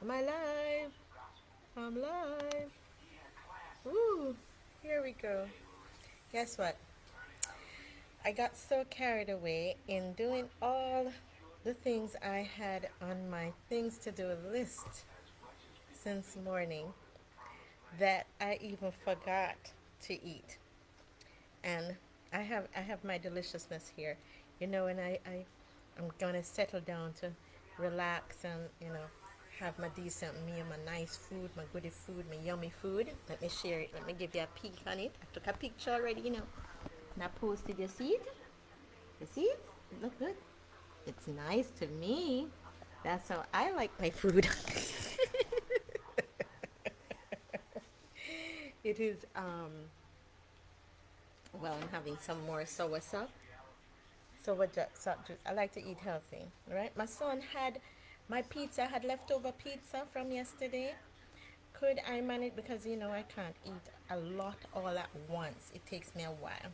Am I live? I'm live. Woo! Here we go. Guess what? I got so carried away in doing all the things I had on my things to do list since morning that I even forgot to eat. And I have my deliciousness here. And I'm gonna settle down to relax and have my decent meal, my nice food, my goody food, my yummy food. Let me share it. Let me give you a peek on it. I took a picture already. And I posted. You see it? You see it? It look good. It's nice to me. That's how I like my food. It is well, I'm having some more soursop. Sour juice. I like to eat healthy, right? My son had my pizza, had leftover pizza from yesterday. Could I manage? Because I can't eat a lot all at once. It takes me a while.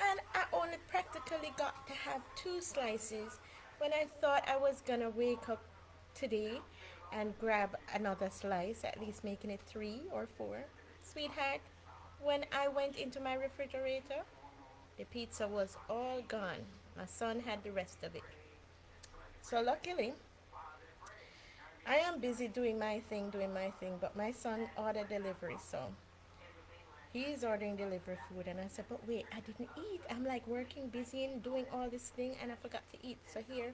And I only practically got to have two slices when I thought I was gonna wake up today and grab another slice, at least making it three or four. Sweetheart, when I went into my refrigerator, the pizza was all gone. My son had the rest of it. So luckily, I am busy doing my thing, but my son ordered delivery, so he's ordering delivery food. And I said, but wait, I didn't eat. I'm like working, busy, and doing all this thing, and I forgot to eat. So here,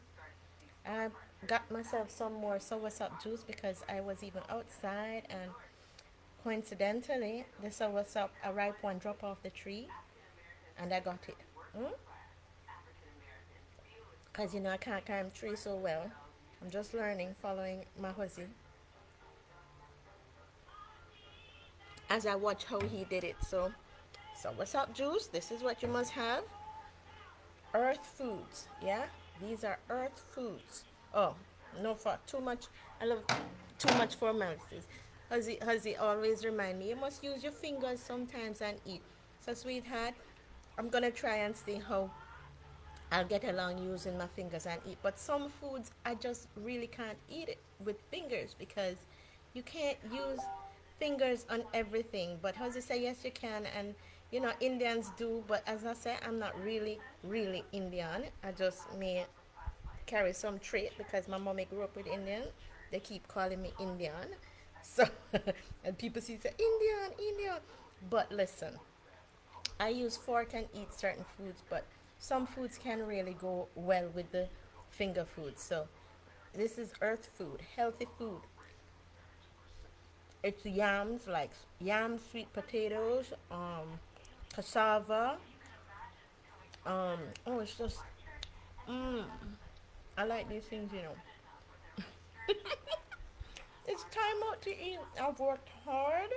I got myself some more soursop juice because I was even outside, and coincidentally, the soursop, a ripe one, dropped off the tree, and I got it. Because I can't climb trees so well. I'm just learning, following my husband as I watch how he did it. So what's up, juice? This is what you must have. Earth foods, yeah. These are earth foods. Oh, no, for too much. I love too much formalities. Huzzy always remind me you must use your fingers sometimes and eat. So, sweetheart, I'm gonna try and see how I'll get along using my fingers and eat. But some foods I just really can't eat it with fingers because you can't use fingers on everything. But how you say yes you can, and Indians do. But as I say, I'm not really really Indian. I just may carry some trait because my mommy grew up with Indian. They keep calling me Indian. So and people see say Indian, Indian. But listen, I use fork and eat certain foods, but some foods can really go well with the finger food. So this is earth food, healthy food. It's yams, like yams, sweet potatoes, cassava. Oh, it's just, mm, I like these things. It's time out to eat. I've worked hard,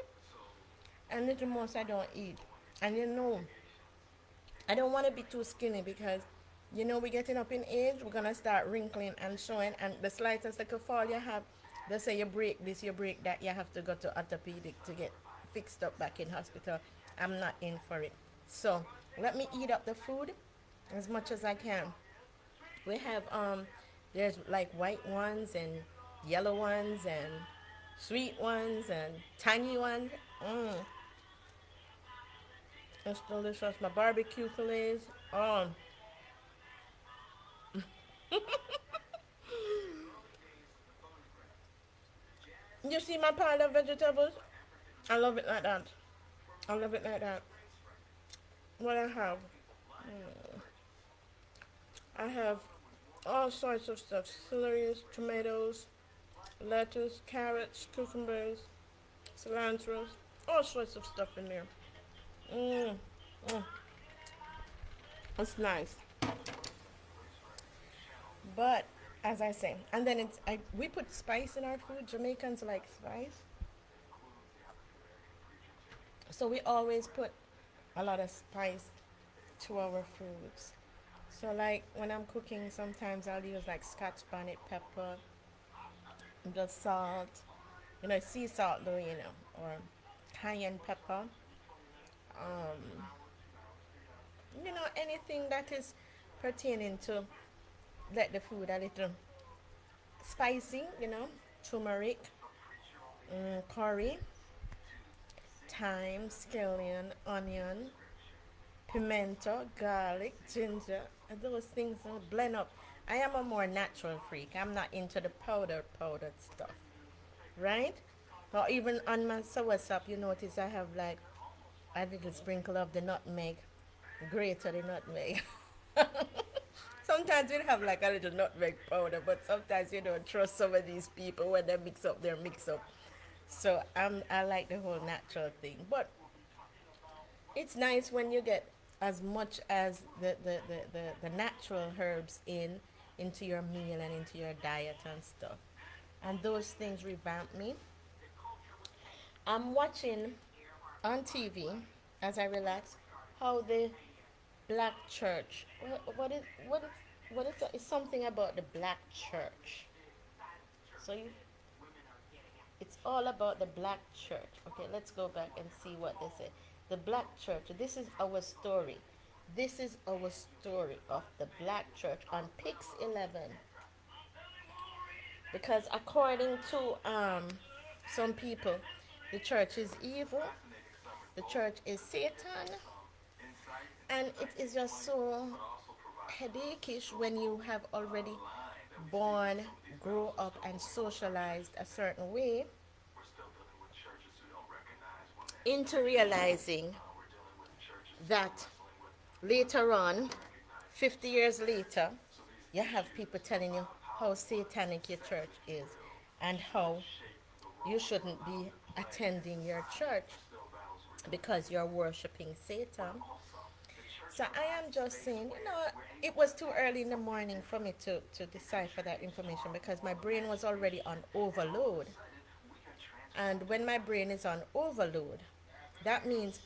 and it's the most I don't eat. And I don't want to be too skinny because we're getting up in age, we're gonna start wrinkling and showing, and the slightest little fall you have, they say you break this, you break that, you have to go to orthopedic to get fixed up back in hospital. I'm not in for it. So let me eat up the food as much as I can. We have there's like white ones and yellow ones and sweet ones and tangy ones. Mm, it's delicious. My barbecue fillets. You see my pile of vegetables? I love it like that. I love it like that. What I have? I have all sorts of stuff. Celery, tomatoes, lettuce, carrots, cucumbers, cilantro, all sorts of stuff in there. Mm, mm, it's nice. But as I say, and then we put spice in our food. Jamaicans like spice, so we always put a lot of spice to our foods. So like when I'm cooking, sometimes I'll use like Scotch bonnet pepper, just salt, sea salt though, or cayenne pepper. Anything that is pertaining to let the food a little spicy. turmeric, curry, thyme, scallion, onion, pimento, garlic, ginger, and those things blend up. I am a more natural freak. I'm not into the powdered stuff, right? Or even on my soursop, you notice I have like a little sprinkle of the nutmeg, grated the nutmeg. Sometimes we have like a little nutmeg powder, but sometimes you don't trust some of these people when they mix up their mix up. So I like the whole natural thing, but it's nice when you get as much as the natural herbs into your meal and into your diet and stuff. And those things revamp me. I'm watching on TV as I relax how the black church. What is it's something about the black church. So it's all about the black church. Okay, let's go back and see what they say. The black church. This is our story. This is our story of the black church on Pix 11. Because according to some people, the church is evil. The church is Satan, and it is just so headacheish when you have already born, grow up, and socialized a certain way into realizing that later on, 50 years later, you have people telling you how satanic your church is and how you shouldn't be attending your church because you're worshiping Satan. So I am just saying, it was too early in the morning for me to decipher that information because my brain was already on overload. And when my brain is on overload, that means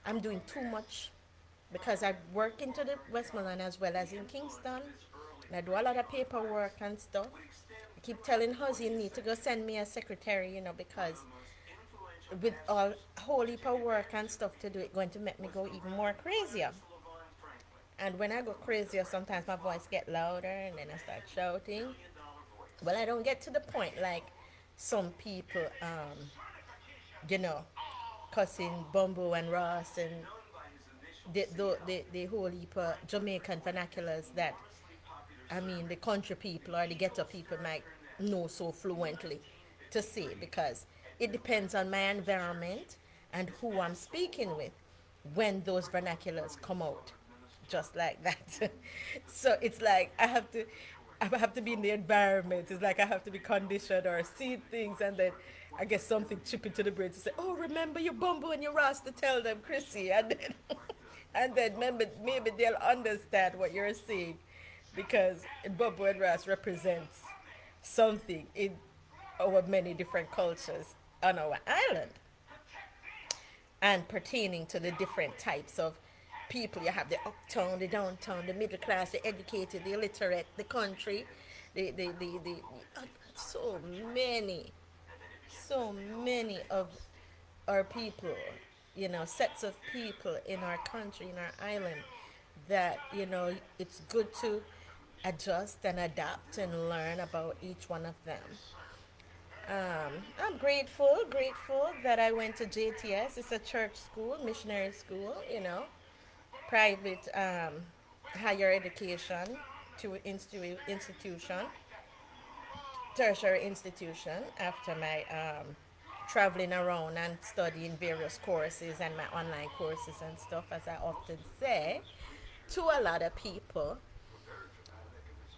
I'm doing too much because I work into the Westmoreland as well as in Kingston. And I do a lot of paperwork and stuff. I keep telling Huzzy you need to go send me a secretary, because with all whole heap of work and stuff to do, it's going to make me go even more crazier. And when I go crazier, sometimes my voice get louder and then I start shouting. Well, I don't get to the point like some people, you know, cussing Bumbo and Ross and the whole heap of Jamaican vernaculars that, I mean, the country people or the ghetto people might know so fluently to say because it depends on my environment and who I'm speaking with when those vernaculars come out, just like that. So it's like I have to be in the environment. It's like I have to be conditioned or see things and then I get something chip into the brain to say, oh, remember your Bumbo and your Ross to tell them, Chrissy, and then and then maybe they'll understand what you're saying because Bumbo and Ross represents something in our many different cultures on our island and pertaining to the different types of people. You have the uptown, the downtown, the middle class, the educated, the illiterate, the country, the so many, so many of our people, sets of people in our country, in our island, that, it's good to adjust and adapt and learn about each one of them. I'm grateful that I went to JTS. It's a church school, missionary school, private higher education to institution, tertiary institution after my traveling around and studying various courses and my online courses and stuff, as I often say to a lot of people.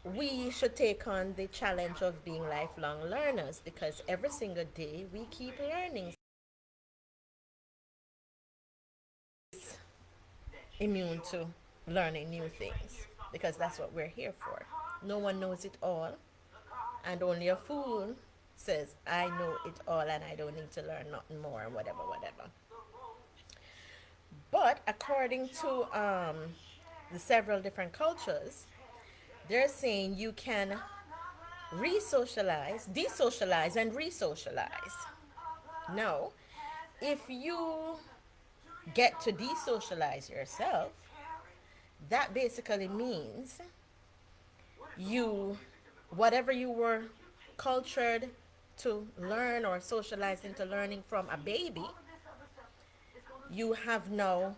We should take on the challenge of being lifelong learners because every single day we keep learning. Immune to learning new things because that's what we're here for. No one knows it all, and only a fool says, I know it all and I don't need to learn nothing more, whatever, whatever. But according to the several different cultures, they're saying you can re-socialize, desocialize, and re-socialize. Now, if you get to desocialize yourself, that basically means you, whatever you were cultured to learn or socialize into learning from a baby, you have now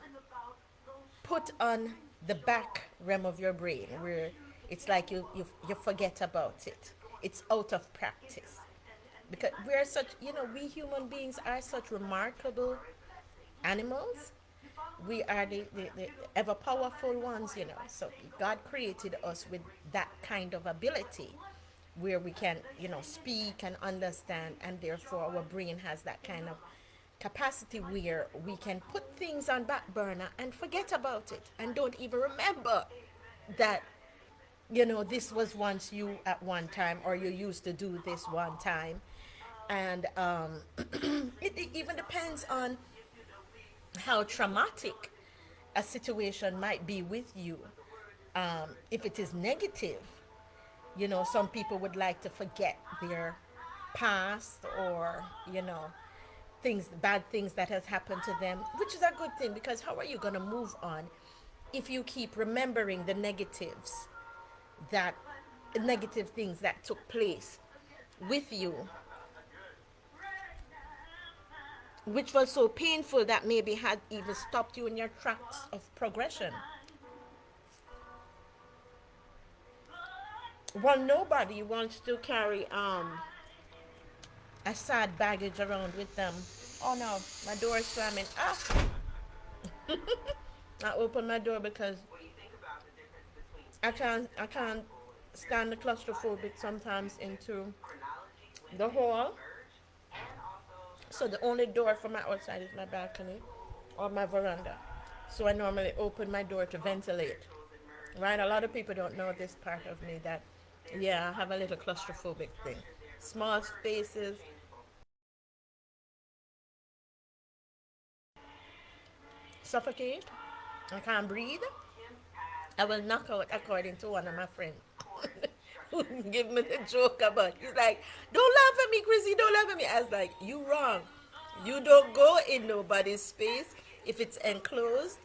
put on the back realm of your brain where it's like you forget about it. It's out of practice. Because we're such, we human beings are such remarkable animals. We are the ever powerful ones, So God created us with that kind of ability where we can, speak and understand, and therefore our brain has that kind of capacity where we can put things on back burner and forget about it and don't even remember that this was once you at one time, or you used to do this one time. And it even depends on how traumatic a situation might be with you. If it is negative, some people would like to forget their past, or things, bad things that has happened to them, which is a good thing, because how are you going to move on if you keep remembering the that negative things that took place with you, which was so painful that maybe had even stopped you in your tracks of progression. Well, nobody wants to carry a sad baggage around with them. Oh no, my door is slamming. I opened my door because I can't stand the claustrophobic sometimes into the hall. So the only door from my outside is my balcony or my veranda. So I normally open my door to ventilate. Right? A lot of people don't know this part of me, that yeah, I have a little claustrophobic thing. Small spaces, suffocate. I can't breathe. I will knock out, according to one of my friends. Who give me the joke about. He's like, "Don't laugh at me, Chrissy. Don't laugh at me." I was like, "You wrong. You don't go in nobody's space if it's enclosed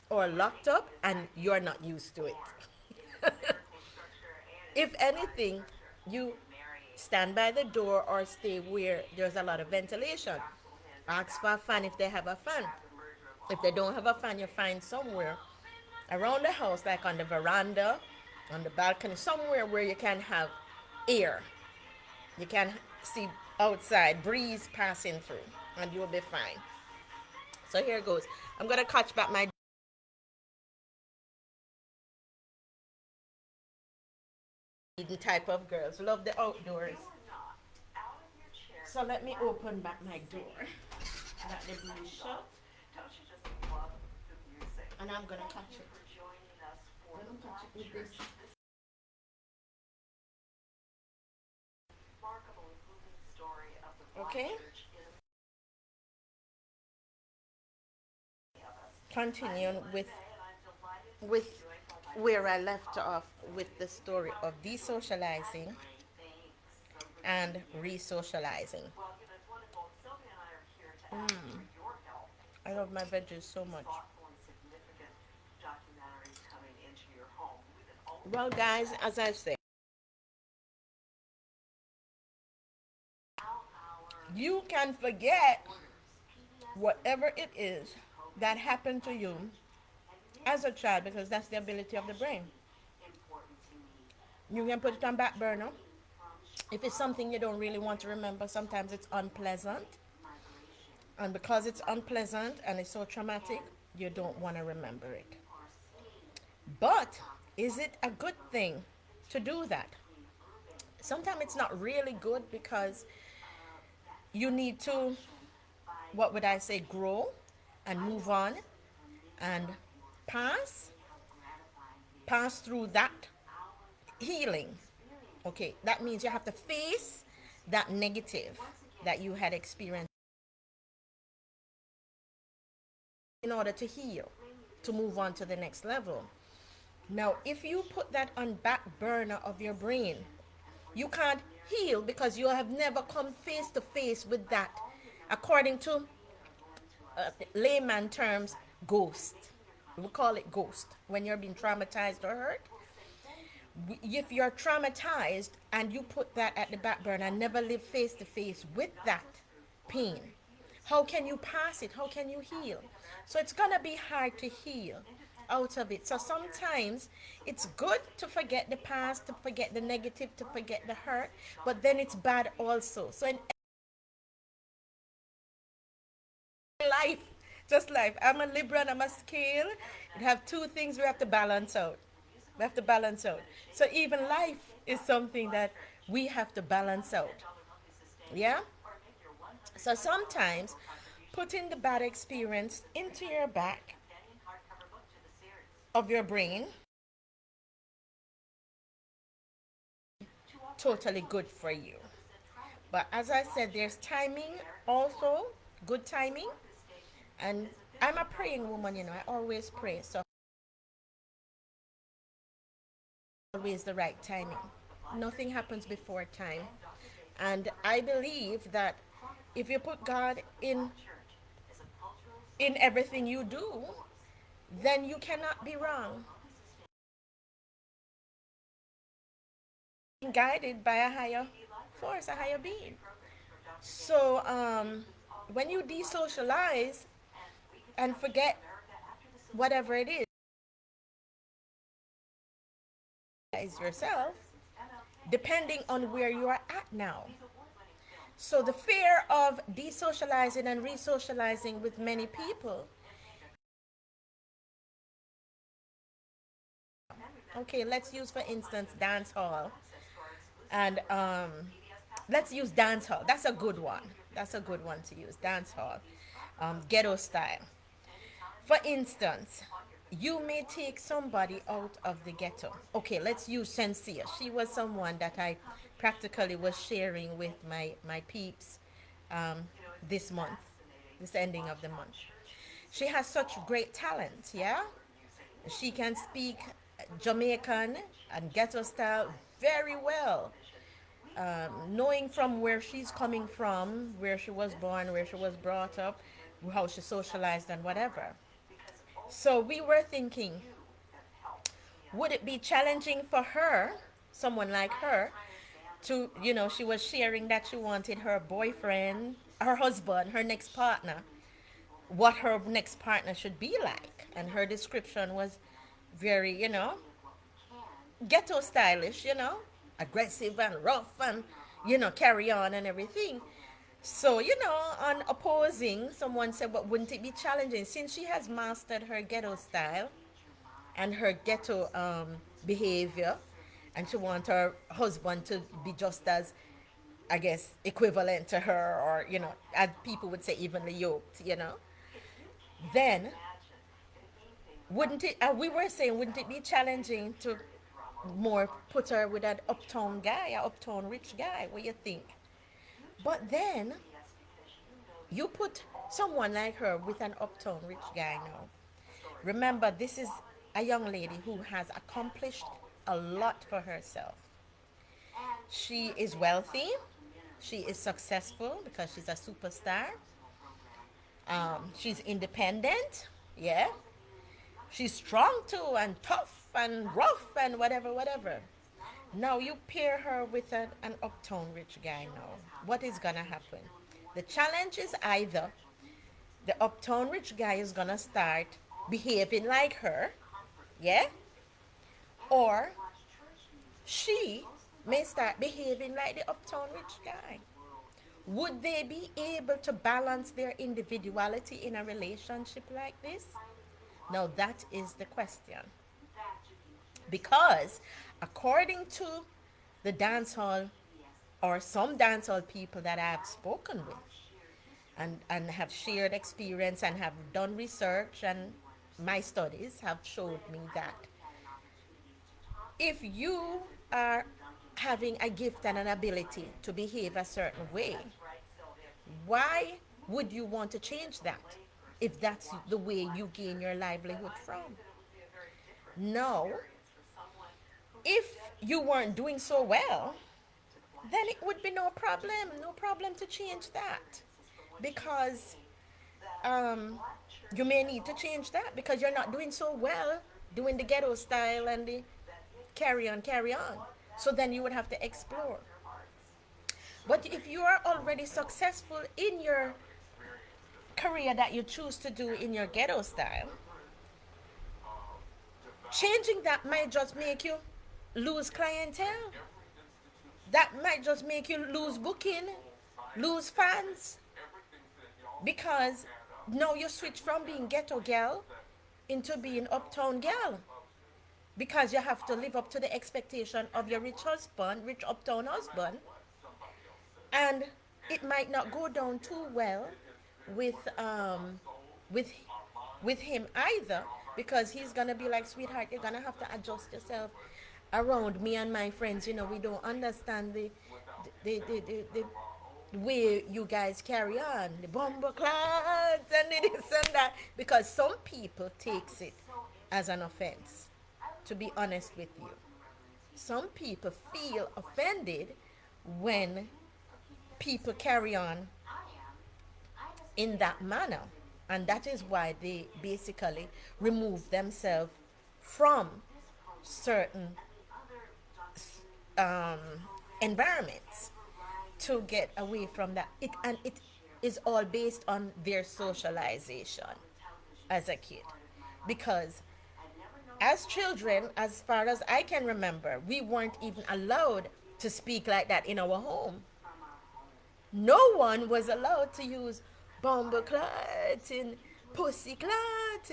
or locked up and you're not used to it. If anything, you stand by the door or stay where there's a lot of ventilation. Ask for a fan if they have a fan. If they don't have a fan, you find somewhere around the house, like on the veranda, on the balcony, somewhere where you can have air. You can see outside, breeze passing through, and you'll be fine." So here goes. I'm going to catch back my type of girls. Love the outdoors. So let me open back my door. Let the breeze shut. And I'm going to catch it. Let me catch it with this. Okay? Continuing with where I left off with the story of desocializing and re-socializing. I love my veggies so much. Well, guys, as I say, you can forget whatever it is that happened to you as a child, because that's the ability of the brain. You can put it on back burner. If it's something you don't really want to remember, sometimes it's unpleasant. And because it's unpleasant and it's so traumatic, you don't want to remember it. But is it a good thing to do that? Sometimes it's not really good, because you need to, what would I say, grow and move on and pass through that healing. Okay, that means you have to face that negative that you had experienced in order to heal, to move on to the next level. Now, if you put that on back burner of your brain, you can't heal, because you have never come face to face with that, according to layman terms, ghost. We call it ghost when you're being traumatized or hurt. If you're traumatized and you put that at the back burner and never live face to face with that pain, how can you pass it? How can you heal? So it's gonna be hard to heal out of it. So sometimes it's good to forget the past, to forget the negative, to forget the hurt, but then it's bad also. So in life, just life, I'm a Libra and I'm a scale. We have two things we have to balance out. We have to balance out. So even life is something that we have to balance out. Yeah? So sometimes putting the bad experience into your back of your brain, totally good for you. But as I said, there's timing also, good timing. And I'm a praying woman, I always pray. So always the right timing. Nothing happens before time. And I believe that if you put God in everything you do, then you cannot be wrong. Guided by a higher force, a higher being. So when you desocialize and forget whatever it is yourself, depending on where you are at now. So the fear of desocializing and resocializing with many people. Okay, let's use for instance dance hall, and let's use dance hall. That's a good one. That's a good one to use. Dance hall, ghetto style. For instance, you may take somebody out of the ghetto. Okay, let's use Sincere. She was someone that I practically was sharing with my peeps um, this month, this ending of the month. She has such great talent, yeah? She can speak Jamaican and ghetto style very well. Knowing from where she's coming from, where she was born, where she was brought up, how she socialized, and whatever. So we were thinking, would it be challenging for her, someone like her, to, she was sharing that she wanted her boyfriend, her husband, her next partner, what her next partner should be like. And her description was very, ghetto stylish, aggressive and rough and, carry on and everything. So, on opposing, someone said, but wouldn't it be challenging since she has mastered her ghetto style and her ghetto behavior, and she wants her husband to be just as, I guess, equivalent to her, or, as people would say, evenly yoked, then wouldn't it, we were saying, wouldn't it be challenging to more put her with an uptown guy, an uptown rich guy? What do you think? But then you put someone like her with an uptown rich guy now. Remember, this is a young lady who has accomplished a lot for herself. She is wealthy. She is successful because she's a superstar. She's independent. Yeah. She's strong too and tough and rough and whatever, whatever. Now you pair her with an uptown rich guy now. What is gonna happen? The challenge is either the uptown rich guy is gonna start behaving like her, yeah, or she may start behaving like the uptown rich guy. Would they be able to balance their individuality in a relationship like this? Now that is the question. Because according to the dancehall or some dancehall people that I've spoken with and have shared experience and have done research, and my studies have showed me that if you are having a gift and an ability to behave a certain way, why would you want to change that if that's the way you gain your livelihood from? No, if you weren't doing so well, then it would be no problem to change that. Because you may need to change that because you're not doing so well doing the ghetto style and the carry on, carry on. So then you would have to explore. But if you are already successful in your career that you choose to do in your ghetto style, changing that might just make you lose clientele. That might just make you lose booking, lose fans, because now you switch from being ghetto girl into being uptown girl, because you have to live up to the expectation of your rich husband, rich uptown husband, and it might not go down too well with with with him either, because he's gonna be like, sweetheart, you're gonna have to adjust yourself around me and my friends. You know, we don't understand the way you guys carry on, the bomber class and the this and that, because some people takes it as an offense. To be honest with you, some people feel offended when people carry on in that manner, and that is why they basically remove themselves from certain um, environments to get away from that. It is all based on their socialization as a kid, because as children, as far as I can remember, we weren't even allowed to speak like that in our home. No one was allowed to use bomber clot and pussy clot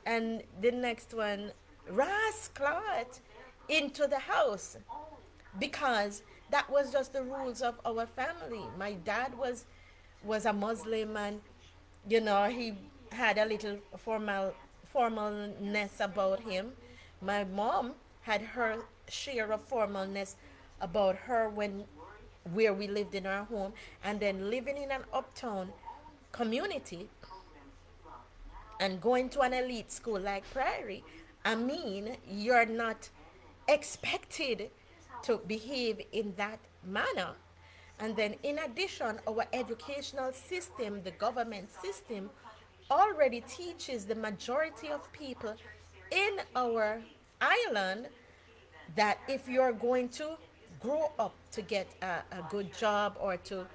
and the next one, ras clot, into the house, because that was just the rules of our family. My dad was a Muslim, and you know, he had a little formalness about him. My mom had her share of formalness about her when where we lived in our home, and then living in an uptown community and going to an elite school like Prairie. I mean, you're not expected to behave in that manner. And then, in addition, our educational system, the government system, already teaches the majority of people in our island that if you're going to grow up to get a good job or to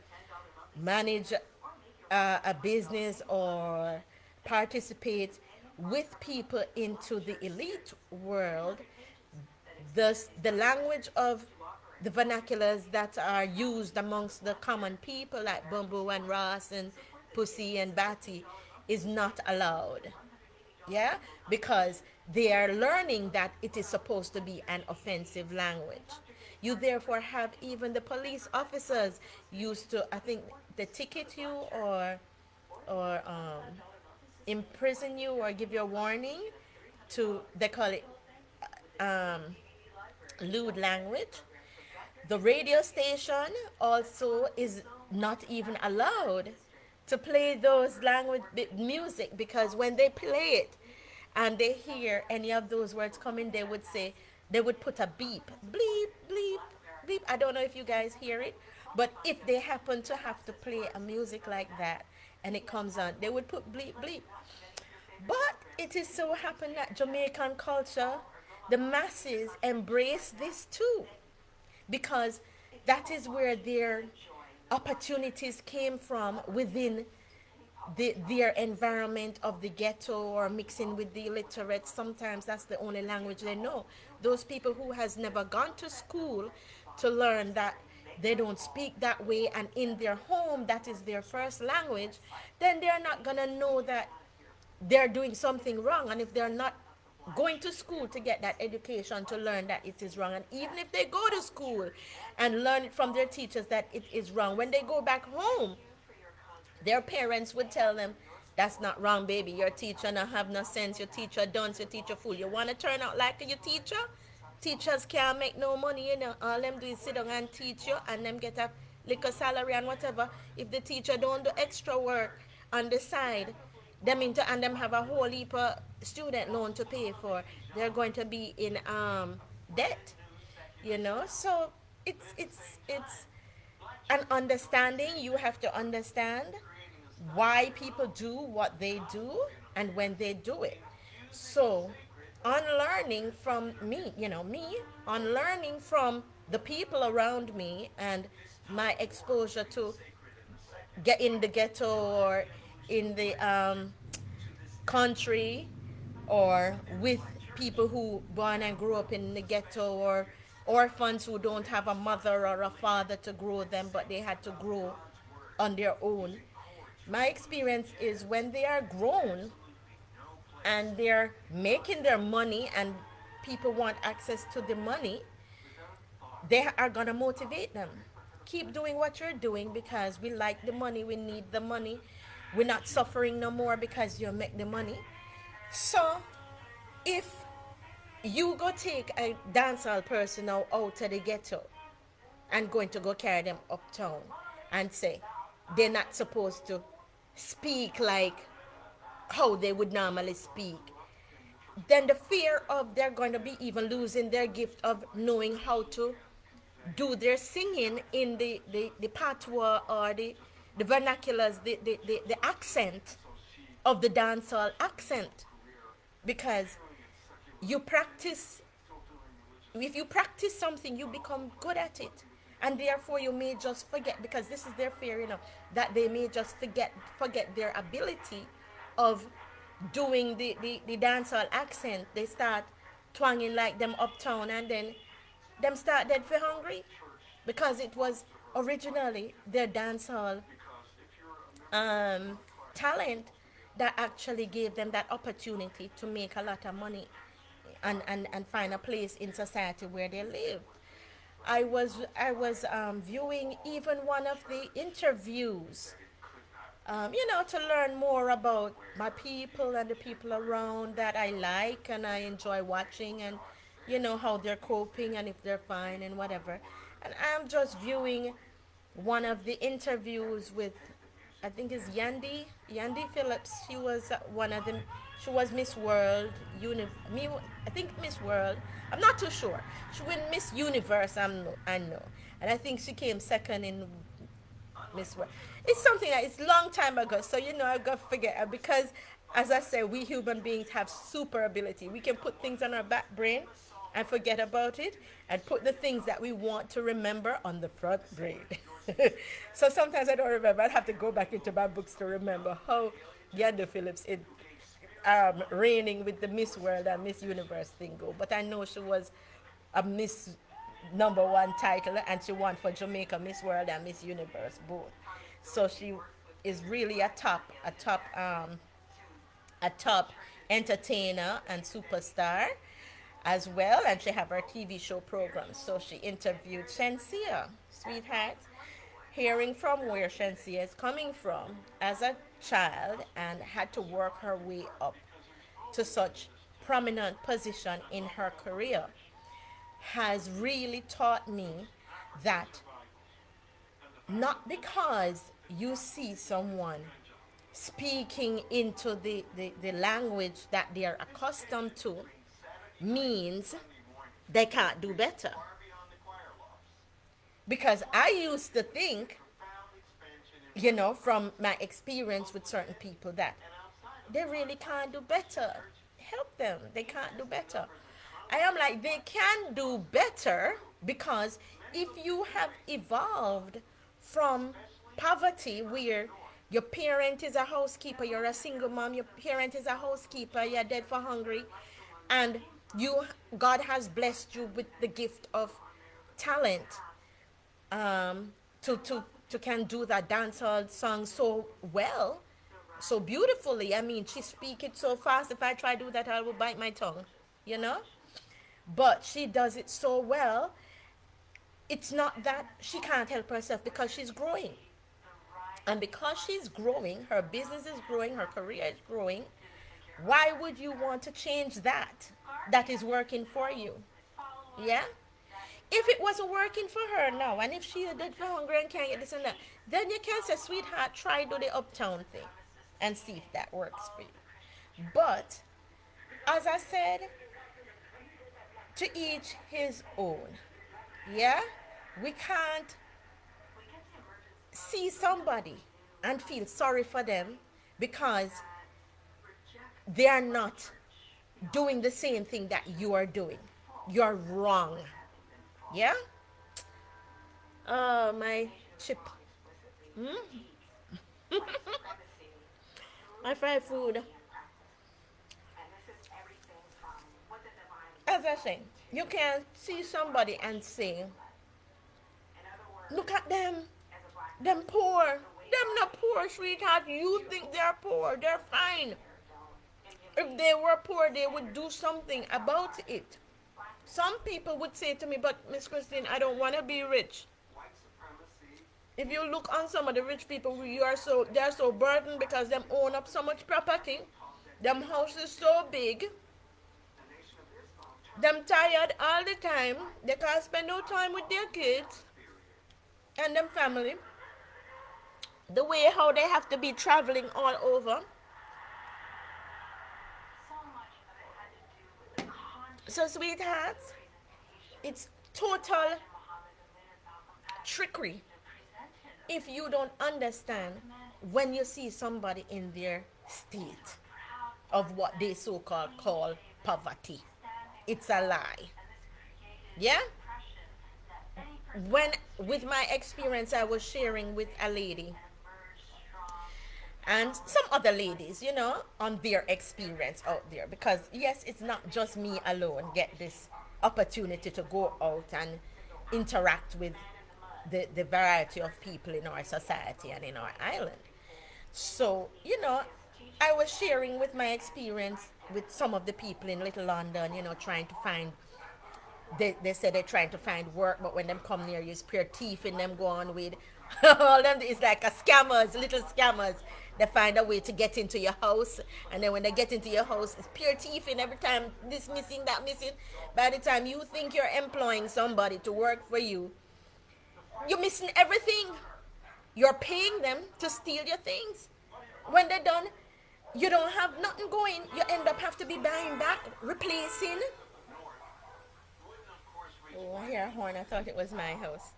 manage a business or participate with people into the elite world, the language of the vernaculars that are used amongst the common people, like bumbo and ras and pussy and batty, is not allowed. Yeah, because they are learning that it is supposed to be an offensive language. You therefore have even the police officers used to, I think, they ticket you or imprison you or give you a warning to, they call it lewd language. The radio station also is not even allowed to play those language music, because when they play it and they hear any of those words coming, they would say, they would put a beep, bleep, bleep, bleep. I don't know if you guys hear it, but if they happen to have to play a music like that and it comes on, they would put bleep, bleep. But it is so happened that Jamaican culture, the masses embrace this too, because that is where their opportunities came from within their environment of the ghetto, or mixing with the illiterate. Sometimes that's the only language they know. Those people who has never gone to school to learn that they don't speak that way, and in their home that is their first language, then they're not gonna know that they're doing something wrong. And if they're not going to school to get that education to learn that it is wrong, and even if they go to school and learn it from their teachers that it is wrong, when they go back home, their parents would tell them, that's not wrong, baby. Your teacher not have no sense. Your teacher dunce. Your teacher fool. You want to turn out like your teacher? Teachers can't make no money, you know. All them do is sit down and teach you, and them get a little salary and whatever. If the teacher don't do extra work on the side, them into, and them have a whole heap of student loan to pay for, they're going to be in debt, you know. So it's an understanding. You have to understand why people do what they do and when they do it. So unlearning from me, unlearning from the people around me and my exposure to get in the ghetto or in the country or with people who born and grew up in the ghetto or orphans who don't have a mother or a father to grow them but they had to grow on their own. My experience is when they are grown and they're making their money and people want access to the money, they are going to motivate them. Keep doing what you're doing because we like the money, we need the money. We're not suffering no more because you make the money. So if you go take a dancehall person out to the ghetto and going to go carry them uptown and say they're not supposed to speak like how they would normally speak, then the fear of they're going to be even losing their gift of knowing how to do their singing in the patois or the vernaculars, the accent of the dancehall accent. Because you practice, if you practice something, you become good at it. And therefore you may just forget, because this is their fear, that they may just forget their ability of doing the dancehall accent. They start twanging like them uptown and then them start dead for hungry because it was originally their dancehall um, talent that actually gave them that opportunity to make a lot of money and find a place in society where they live. I was viewing even one of the interviews, to learn more about my people and the people around that I like and I enjoy watching and how they're coping and if they're fine and whatever. And I'm just viewing one of the interviews with, I think it's Yandy Phillips. She was one of them. She was Miss World, I think Miss World. I'm not too sure. She won Miss Universe. I know, and I think she came second in Miss World. It's something that it's long time ago, so I got to forget because, as I say, we human beings have super ability. We can put things on our back brain and forget about it, and put the things that we want to remember on the front brain. So sometimes I don't remember. I'd have to go back into my books to remember how Yanda Phillips is reigning with the Miss World and Miss Universe thing go. But I know she was a Miss number one title and she won for Jamaica Miss World and Miss Universe both. So she is really a top entertainer and superstar as well, and she have her TV show program. So she interviewed Shensia, sweetheart, hearing from where Shensia is coming from as a child and had to work her way up to such prominent position in her career has really taught me that not because you see someone speaking into the language that they are accustomed to means they can't do better. Because I used to think, from my experience with certain people, that they really can't do better. Help them. They can't do better. I am like, they can do better because if you have evolved from poverty where your parent is a housekeeper, you're a single mom, your parent is a housekeeper, you're dead for hungry, and God has blessed you with the gift of talent, to can do that dancehall song so well, so beautifully. I mean, she speak it so fast. If I try to do that, I will bite my tongue, you know. But she does it so well. It's not that she can't help herself because she's growing, and because she's growing, her business is growing, her career is growing. Why would you want to change that? That is working for you, yeah. If it wasn't working for her now, and if she did for hungry and can't get this and that, then you can say, sweetheart, try do the uptown thing and see if that works for you. But as I said, to each his own. Yeah? We can't see somebody and feel sorry for them because they are not doing the same thing that you are doing. You're wrong. Yeah? Oh, my chip. My fried food. As I say, you can see somebody and say, look at them. Them poor. Them not poor, sweetheart. You think they're poor. They're fine. If they were poor, they would do something about it. Some people would say to me, but Miss Christine, I don't want to be rich. If you look on some of the rich people, they're so burdened because them own up so much property. Them houses so big. Them tired all the time. They can't spend no time with their kids and them family. The way how they have to be traveling all over. So, sweethearts, it's total trickery if you don't understand when you see somebody in their state of what they so-called call poverty. It's a lie. Yeah? When with my experience I was sharing with a lady and some other ladies, on their experience out there. Because, yes, it's not just me alone get this opportunity to go out and interact with the variety of people in our society and in our island. So, I was sharing with my experience with some of the people in Little London, trying to find they said they're trying to find work, but when them come near you, it's pure thief in them go on with all them. It's like a scammers, little scammers. They find a way to get into your house, and then when they get into your house, it's pure thief. And every time this missing, that missing. By the time you think you're employing somebody to work for you, you're missing everything. You're paying them to steal your things. When they're done, you don't have nothing going. You end up have to be buying back, replacing. Oh, I hear a horn. I thought it was my house.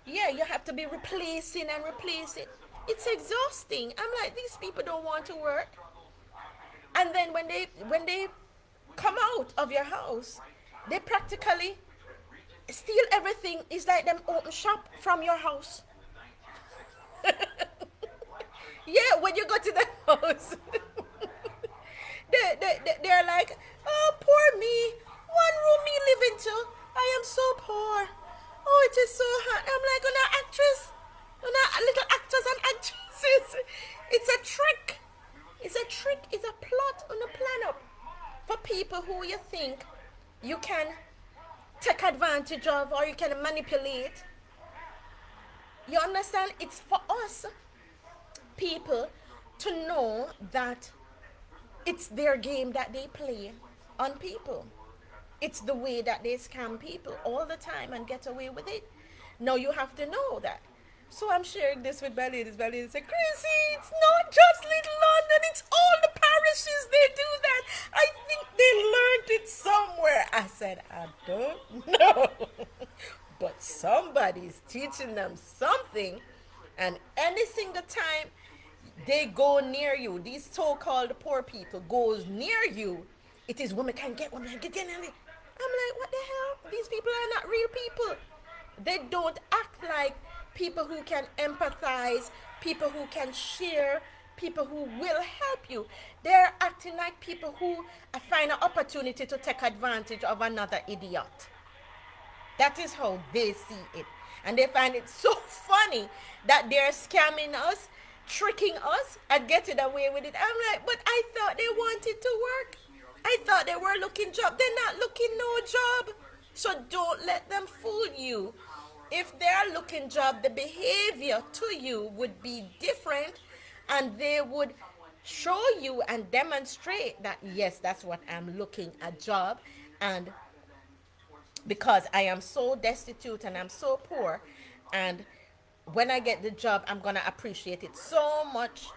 Yeah, you have to be replacing and replacing. It's exhausting. I'm like, these people don't want to work. And then when they come out of your house, they practically steal everything. It's like them open shop from your house. Yeah, when you go to the house, they're like, oh, poor me. One room me live into. I am so poor. Oh, it is so hard. I'm like, oh, no, actress. Oh, no, little actors and actresses. It's a trick. It's a trick. It's a plot on a plan up for people who you think you can take advantage of or you can manipulate. You understand? It's for us people to know that it's their game that they play on people. It's the way that they scam people all the time and get away with it. Now you have to know that. So I'm sharing this with my ladies. My ladies say, Chrissy, it's not just Little London, it's all the parishes they do that. I think they learned it somewhere. I said, I don't know. But somebody's teaching them something, and any single time they go near you, these so-called poor people goes near you, it is women can get women get in. I'm like, what the hell? These people are not real people. They don't act like people who can empathize, people who can share, people who will help you. They're acting like people who find an opportunity to take advantage of another idiot. That is how they see it. And they find it so funny that they're scamming us, tricking us, and getting away with it. I'm like, but I thought they wanted to work. I thought they were looking job. They're not looking no job. So don't let them fool you. If they're looking job, the behavior to you would be different, and they would show you and demonstrate that, yes, that's what I'm looking a job, and because I am so destitute and I'm so poor, and when I get the job, I'm gonna appreciate it so much,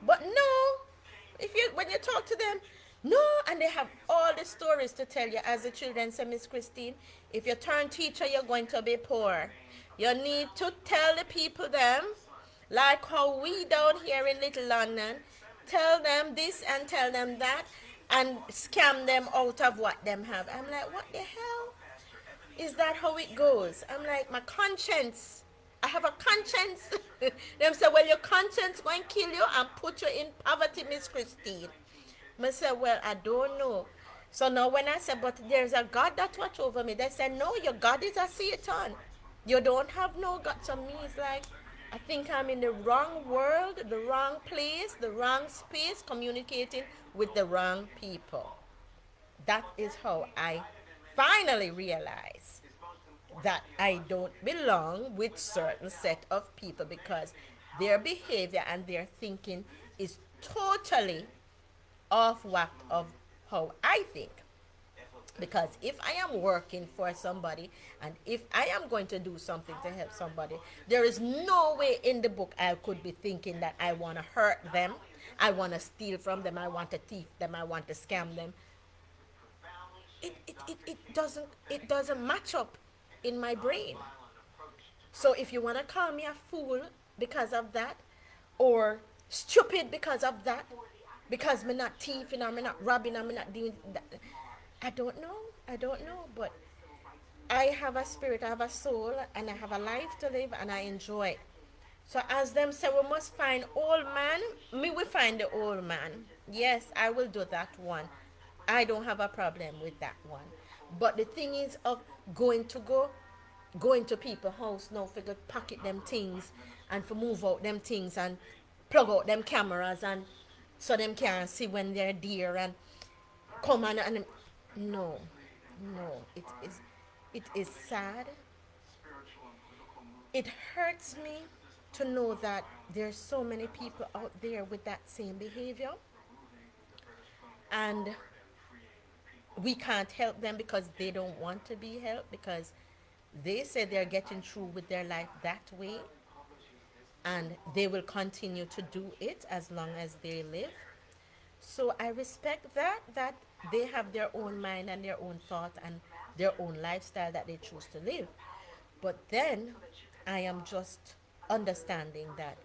But no, if you when you talk to them, no, and they have all the stories to tell you. As the children say, Miss Christine, if you turn teacher, you're going to be poor. You need to tell the people them, like how we down here in Little London, tell them this and tell them that, and scam them out of what them have. I'm like, what the hell? Is that how it goes? I'm like, my conscience. I have a conscience. Them say, well, your conscience going to kill you and put you in poverty, Miss Christine. I say, well, I don't know. So now when I said, but there's a God that watch over me, they said, no, your God is a Satan. You don't have no God. So me is like, I think I'm in the wrong world, the wrong place, the wrong space, communicating with the wrong people. That is how I finally realize that I don't belong with certain set of people because their behavior and their thinking is totally off whack of how I think. Because if I am working for somebody and if I am going to do something to help somebody, there is no way in the book I could be thinking that I want to hurt them, I want to steal from them, I want to thief them, I want to scam them. It doesn't match up in my brain. So if you want to call me a fool because of that, or stupid because of that, because me not thieving or me not robbing or me not doing that, I don't know. I don't know. But I have a spirit, I have a soul, and I have a life to live, and I enjoy it. So as them say, we must find old man. Me, we find the old man. Yes, I will do that one. I don't have a problem with that one. But the thing is of going to people house now for to pocket them things and for move out them things and plug out them cameras and so them can't see when they're there and come and no, no, it is sad. It hurts me to know that there's so many people out there with that same behavior and we can't help them because they don't want to be helped because they say they're getting through with their life that way and they will continue to do it as long as they live. So I respect that they have their own mind and their own thoughts and their own lifestyle that they choose to live. But then I am just understanding that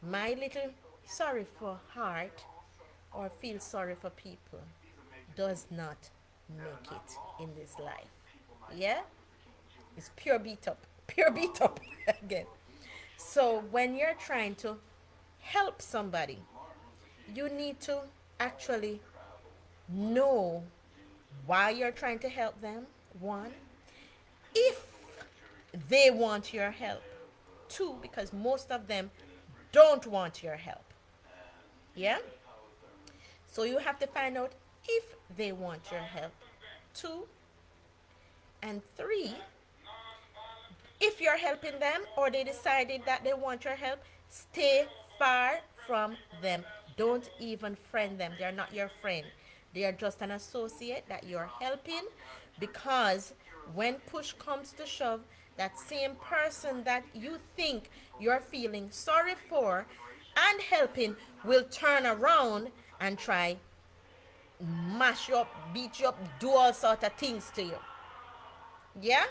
my little sorry for heart or feel sorry for people does not make it in this life. Yeah? It's pure beat up. Pure beat up again. So when you're trying to help somebody, you need to actually know why you're trying to help them. One, if they want your help. Two, because most of them don't want your help. Yeah? So you have to find out if they want your help. Two, and three, if you're helping them or they decided that they want your help, stay far from them. Don't even friend them. They're not your friend. They are just an associate that you're helping because when push comes to shove, that same person that you think you're feeling sorry for and helping will turn around and try mash you up, beat you up, do all sort of things to you. Yeah?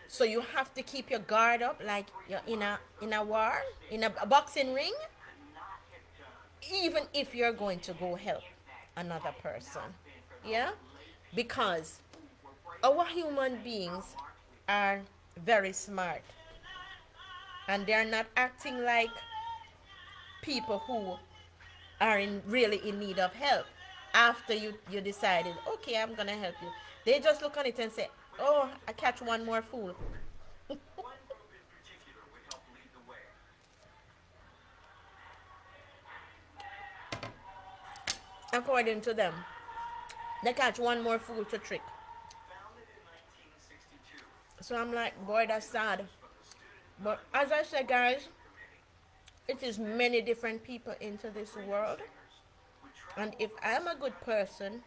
So you have to keep your guard up like you're in a war, in a boxing ring, even if you're going to go help another person. Yeah? Because our human beings are very smart and they're not acting like people who are really in need of help after you decided, okay, I'm gonna help you. They just look on it and say, oh, I catch one more fool. According to them, they catch one more fool to trick. So I'm like, boy, that's sad. But as I said, guys, it is many different people into this world. And if I'm a good person,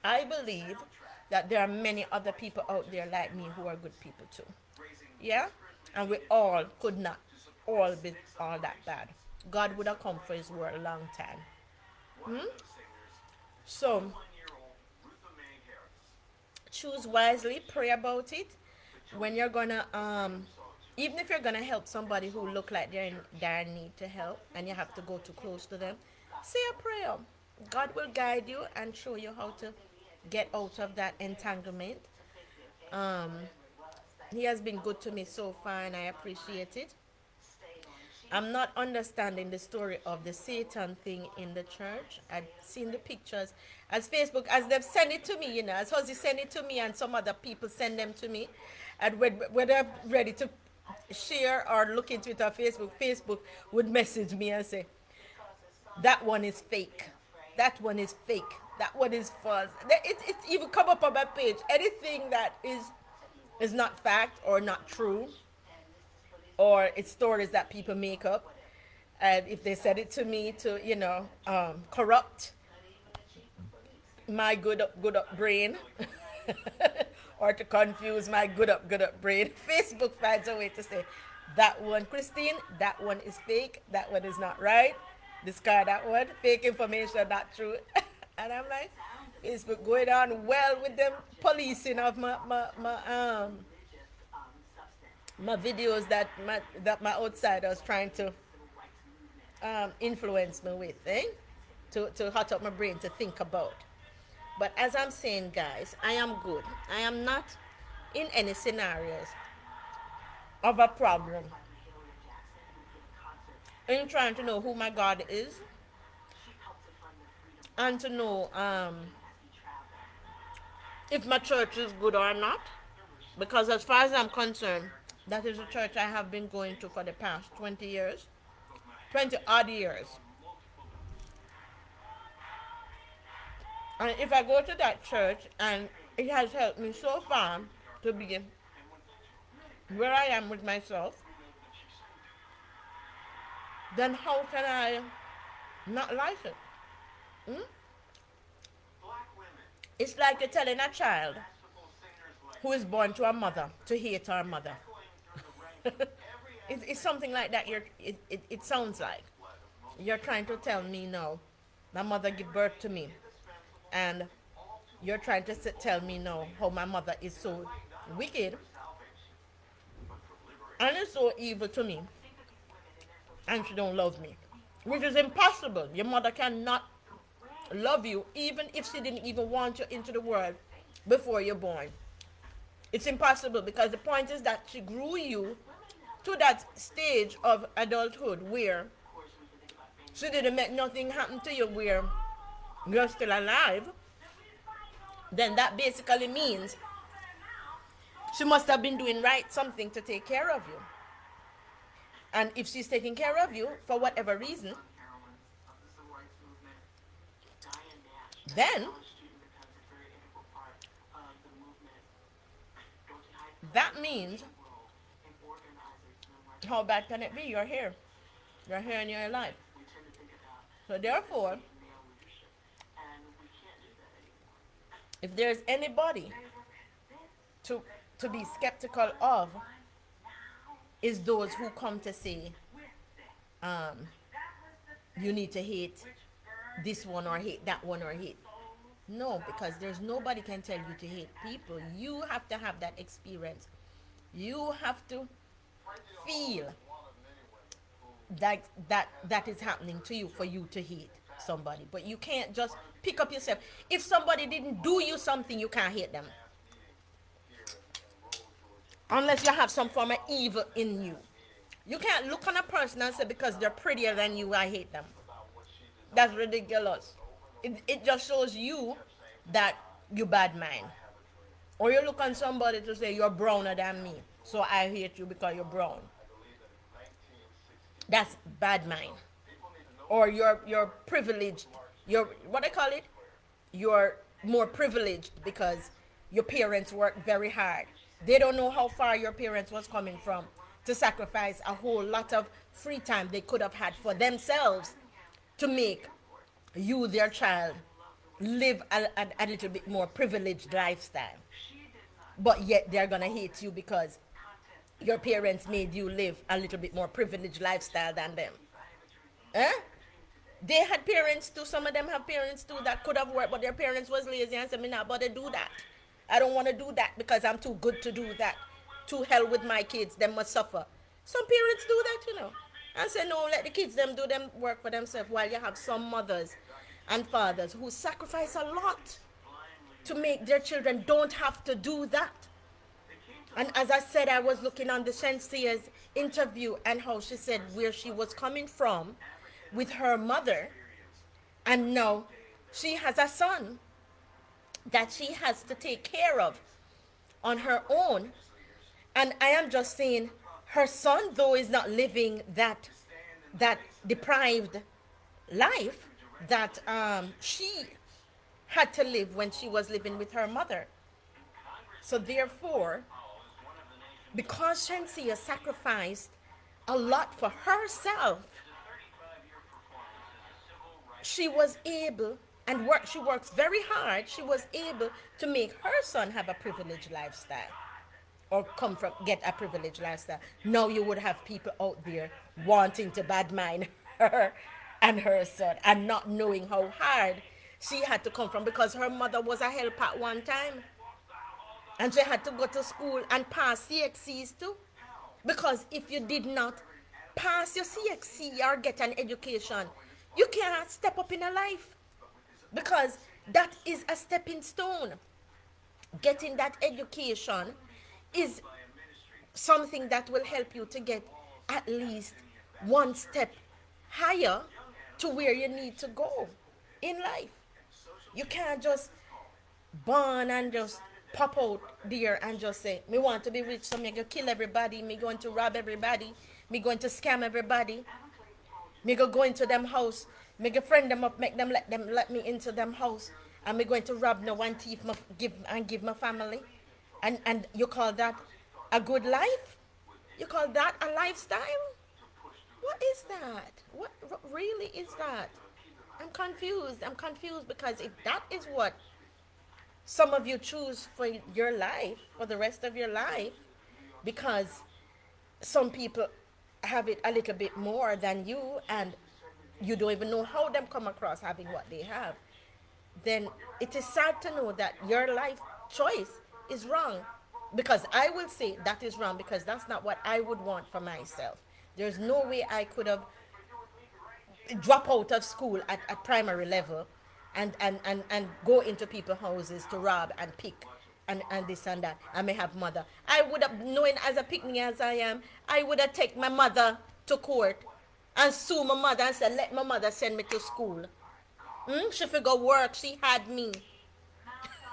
I believe that there are many other people out there like me who are good people too. Yeah? And we all could not all be all that bad. God would have come for his word a long time. Hmm? So choose wisely, pray about it. When you're gonna even if you're gonna help somebody who look like they're in dire need to help and you have to go too close to them, say a prayer. God will guide you and show you how to get out of that entanglement. Um, he has been good to me so far, and I appreciate it. I'm not understanding the story of the Satan thing in the church. I've seen the pictures as Facebook, as they've sent it to me, as Hosey send it to me and some other people send them to me. And when I'm ready to share or look into it on Facebook, Facebook would message me and say, that one is fake. That one is fake. That one is false. It even come up on my page. Anything that is not fact or not true, or it's stories that people make up, and if they said it to me to corrupt my good up brain, or to confuse my good up brain, Facebook finds a way to say that one, Christine, that one is fake, that one is not right, discard that one, fake information, not true. And I'm like, Facebook going on well with them policing of my videos that my outsiders trying to influence me with, to hot up my brain to think about. But as I'm saying, guys, I am good. I am not in any scenarios of a problem in trying to know who my God is, and to know if my church is good or not. Because as far as I'm concerned, that is a church I have been going to for the past 20 years, 20 odd years. And if I go to that church and it has helped me so far to be where I am with myself, then how can I not like it? Hmm? It's like you're telling a child who is born to a mother to hate her mother. It's something like that. It sounds like you're trying to tell me no. My mother gave birth to me, and you're trying to tell me no how my mother is so wicked and is so evil to me, and she don't love me, which is impossible. Your mother cannot love you even if she didn't even want you into the world before you're born. It's impossible, because the point is that she grew you to that stage of adulthood where she didn't make nothing happen to you where you're still alive. Then that basically means she must have been doing right something to take care of you. And if she's taking care of you for whatever reason, then that means, how bad can it be? You're here. You're here and you're alive. So therefore, if there's anybody to to be skeptical of, is those who come to say, you need to hate this one or hate that one or hate. No, because there's nobody can tell you to hate people. You have to have that experience. You have to feel that is happening to you for you to hate somebody. But you can't just pick up yourself. If somebody didn't do you something, you can't hate them. Unless you have some form of evil in you. You can't look on a person and say, because they're prettier than you, I hate them. That's ridiculous. It just shows you that you bad mind. Or you look on somebody to say, you're browner than me, so I hate you because you're brown. That's bad mind. Or you're privileged. You're, what I call it? You're more privileged because your parents worked very hard. They don't know how far your parents was coming from to sacrifice a whole lot of free time they could have had for themselves to make you, their child, live a little bit more privileged lifestyle. But yet they're gonna hate you because your parents made you live a little bit more privileged lifestyle than them. Eh? They had parents too. Some of them have parents too that could have worked, but their parents was lazy and said, "Me not bother do that. I don't want to do that because I'm too good to do that. To hell with my kids. Them must suffer." Some parents do that, And say, "No, let the kids them do them work for themselves." While you have some mothers and fathers who sacrifice a lot to make their children don't have to do that. And as I said, I was looking on the Shensia's interview and how she said where she was coming from with her mother, and now she has a son that she has to take care of on her own. And I am just saying, her son though is not living that deprived life that she had to live when she was living with her mother. So therefore, because Shensia sacrificed a lot for herself, she was able and she works very hard. She was able to make her son have a privileged lifestyle or come from get a privileged lifestyle. Now you would have people out there wanting to badmine her and her son and not knowing how hard she had to come from, because her mother was a help at one time and she had to go to school and pass CXCs too. Because if you did not pass your CXC or get an education, you can't step up in a life, because that is a stepping stone. Getting that education is something that will help you to get at least one step higher to where you need to go in life. You can't just born and just pop out there and just say, me want to be rich, so me go kill everybody, me going to rob everybody, me going to scam everybody, me go into them house, me go friend them up, make them let me into them house, and me going to rob no one thief give my family. And you call that a good life? You call that a lifestyle? What is that? What really is that? I'm confused. I'm confused, because if that is what some of you choose for your life, for the rest of your life, because some people have it a little bit more than you, and you don't even know how them come across having what they have, then it is sad to know that your life choice is wrong. Because I will say that is wrong, because that's not what I would want for myself. There's no way I could have drop out of school at primary level and go into people's houses to rob and pick and this and that. I may have mother. I would have, knowing as a picnic as I am, I would have taken my mother to court and sue my mother and said, let my mother send me to school. She figure work, she had me.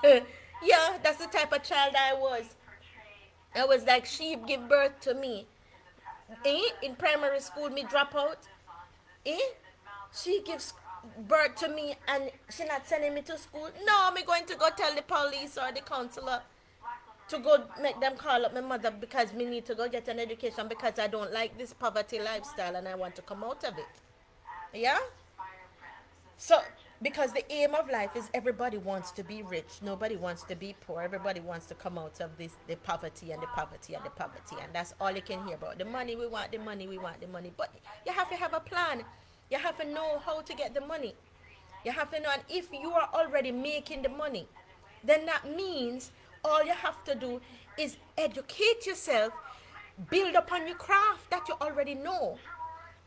Yeah, that's the type of child I was. I was like, she give birth to me. In primary school, me drop out. She gives birth to me and she not sending me to school. No, me going to go tell the police or the counselor to go make them call up my mother, because me need to go get an education, because I don't like this poverty lifestyle and I want to come out of it. Yeah? So, because the aim of life is everybody wants to be rich. Nobody wants to be poor. Everybody wants to come out of this, the poverty and the poverty and the poverty. And that's all you can hear about. The money, we want the money, we want the money. But you have to have a plan. You have to know how to get the money. You have to know, and if you are already making the money, then that means all you have to do is educate yourself, build upon your craft that you already know,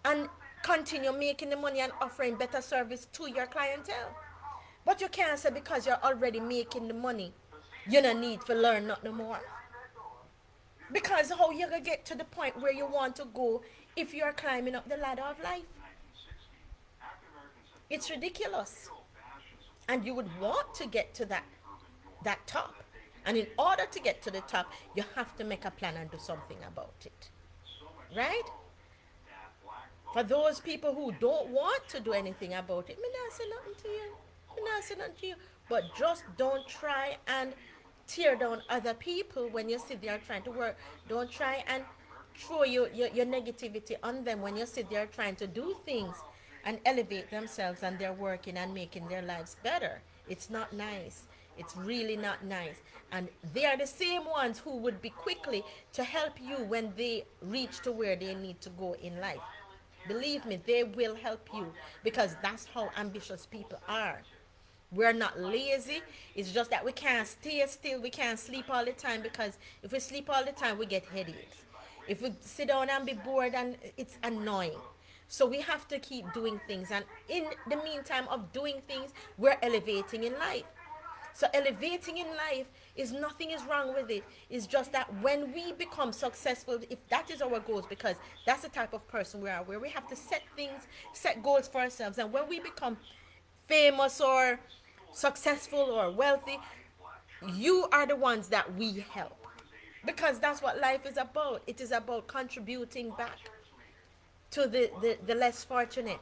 and continue making the money and offering better service to your clientele. But you can't say because you're already making the money, you don't need to learn nothing more. Because how you gonna get to the point where you want to go if you're climbing up the ladder of life? It's ridiculous. And you would want to get to that top. And in order to get to the top, you have to make a plan and do something about it. Right? For those people who don't want to do anything about it, me not say nothing to you. Me not say nothing to you. But just don't try and tear down other people when you sit there trying to work. Don't try and throw your negativity on them when you sit there trying to do things and elevate themselves, and they're working and making their lives better. It's not nice. It's really not nice. And they are the same ones who would be quickly to help you when they reach to where they need to go in life. Believe me, they will help you, because that's how ambitious people are. We're not lazy. It's just that we can't stay still. We can't sleep all the time, because if we sleep all the time, we get headaches. If we sit down and be bored, and it's annoying. So we have to keep doing things. And in the meantime of doing things, we're elevating in life. So elevating in life is nothing is wrong with it. It's just that when we become successful, if that is our goals, because that's the type of person we are, where we have to set things, set goals for ourselves. And when we become famous or successful or wealthy, you are the ones that we help. Because that's what life is about. It is about contributing back to the less fortunate.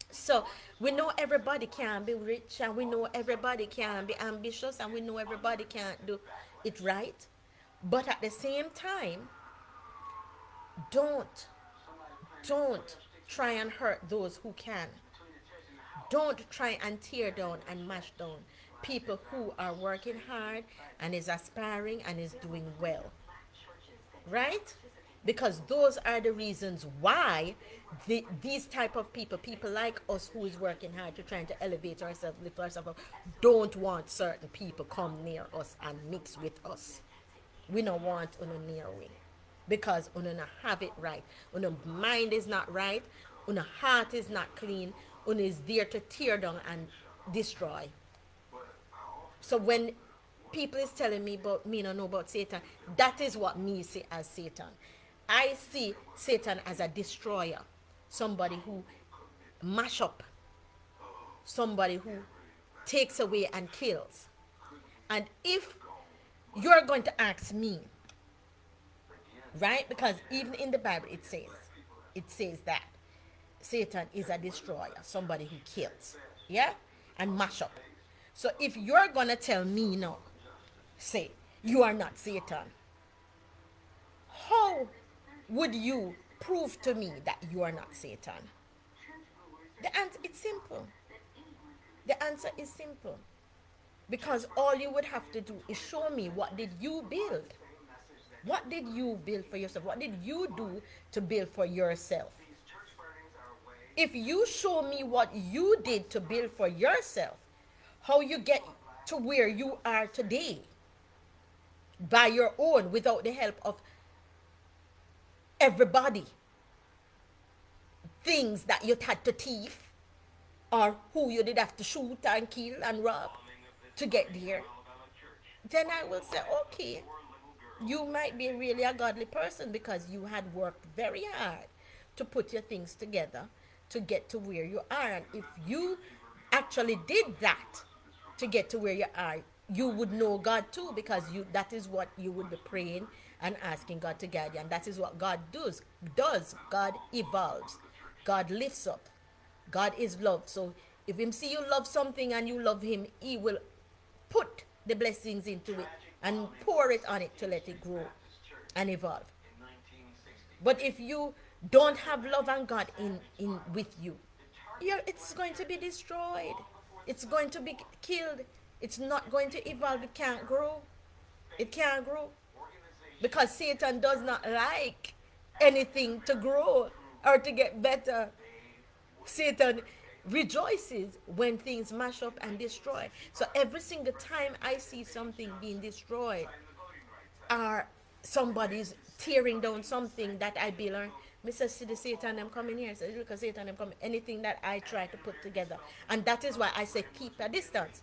So we know everybody can be rich, and we know everybody can be ambitious, and we know everybody can't do it right. But at the same time, don't don't try and hurt those who can. Don't try and tear down and mash down people who are working hard and is aspiring and is doing well, right? Because those are the reasons why these type of people, people like us who is working hard to trying to elevate ourselves, lift ourselves up, don't want certain people come near us and mix with us. We don't want una near we, because una not have it right. Una mind is not right. Una heart is not clean. Una is there to tear down and destroy. So when people is telling me about me not know about Satan, that is what me see as Satan. I see Satan as a destroyer, somebody who mash up, somebody who takes away and kills. And if you're going to ask me, right? Because even in the Bible it says that Satan is a destroyer, somebody who kills, yeah, and mash up. So if you're gonna tell me now, say you are not Satan, how would you prove to me that you are not Satan? The answer is simple. The answer is simple. Because all you would have to do is show me, what did you build? What did you build for yourself? What did you do to build for yourself? If you show me what you did to build for yourself, how you get to where you are today by your own, without the help of everybody, things that you had to thief, or who you did have to shoot and kill and rob to get there, then I will say, okay, you might be really a godly person because you had worked very hard to put your things together to get to where you are. And if you actually did that to get to where you are, you would know God too, because you that is what you would be praying and asking God to guide you. And that is what God does. God evolves. God lifts up. God is love. So if him see you love something and you love him, he will put the blessings into it and pour it on it to let it grow and evolve. But if you don't have love and God in with you, it's going to be destroyed. It's going to be killed. It's not going to evolve. It can't grow. It can't grow. Because Satan does not like anything to grow or to get better. Satan rejoices when things mash up and destroy. So every single time I see something being destroyed, or somebody's tearing down something that I built, or Mr. See the Satan them coming here, so look at Satan them coming, anything that I try to put together. And that is why I say keep a distance.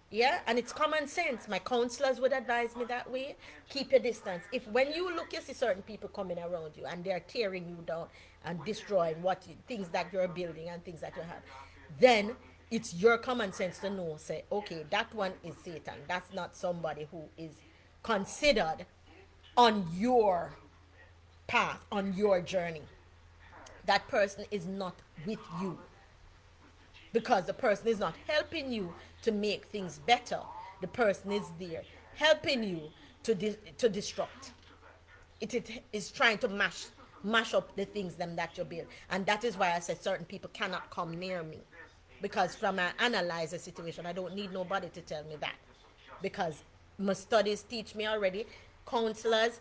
Yeah, and it's common sense. My counselors would advise me that way. Keep your distance. If when you look, you see certain people coming around you and they're tearing you down and destroying things that you're building and things that you have, then it's your common sense to know, say, okay, that one is Satan. That's not somebody who is considered on your path, on your journey. That person is not with you, because the person is not helping you to make things better. The person is there helping you to destruct. It is trying to mash up the things them that you build. And that is why I said certain people cannot come near me, because from I analyze the situation, I don't need nobody to tell me that, because my studies teach me already. Counselors,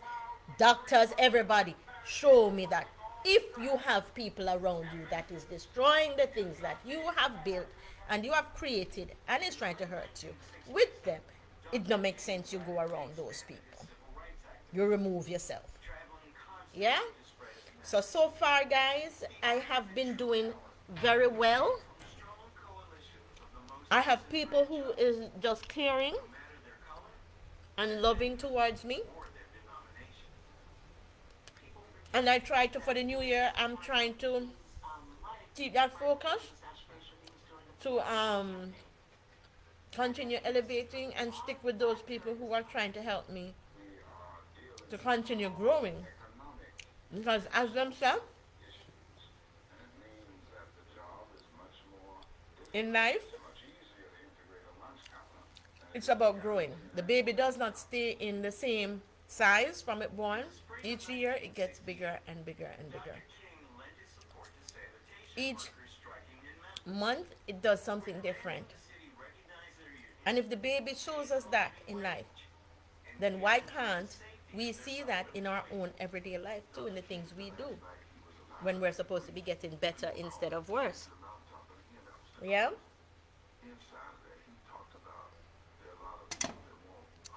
doctors, everybody show me that if you have people around you that is destroying the things that you have built and you have created and is trying to hurt you with them, it don't make sense you go around those people. You remove yourself. Yeah? So far, guys, I have been doing very well. I have people who is just caring and loving towards me. And I try to, for the new year, I'm trying to keep that focus to continue elevating and stick with those people who are trying to help me to continue growing. Because as themselves in life, it's about growing. The baby does not stay in the same size from it born. Each year it gets bigger and bigger and bigger. Each month it does something different. And if the baby shows us that in life, then why can't we see that in our own everyday life too, in the things we do, when we're supposed to be getting better instead of worse? Yeah?